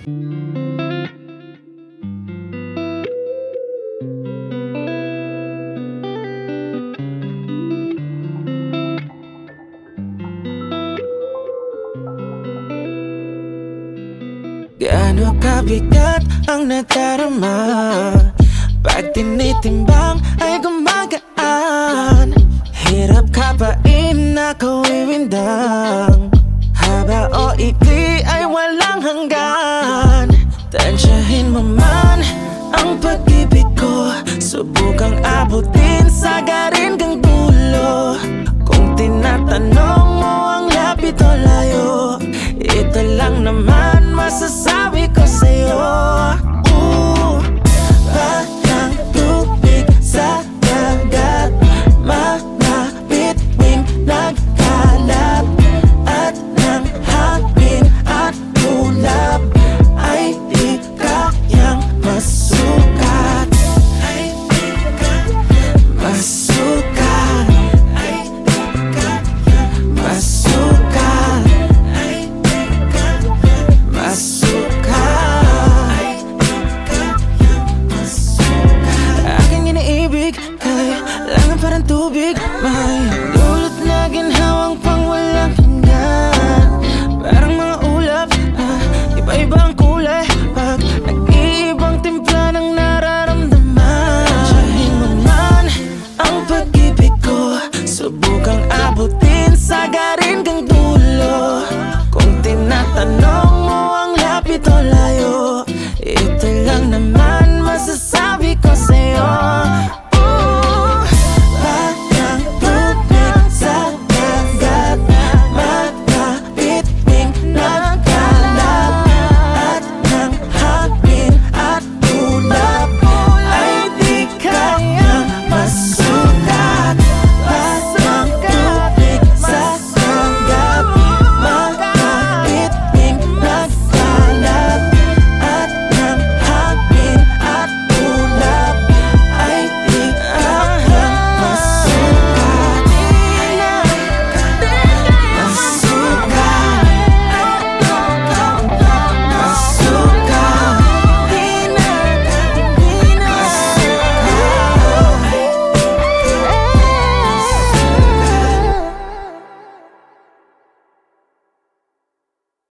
Gaano kabigat ang nadarama pag tinitimbang ay gumagaan. Hirap kapain na kawiwindang, haba o ikli ay walang hanggan. Tansyahin mo man ang pag-ibig ko, subukang abutin, sagarin kang dulo. Kung tinatanong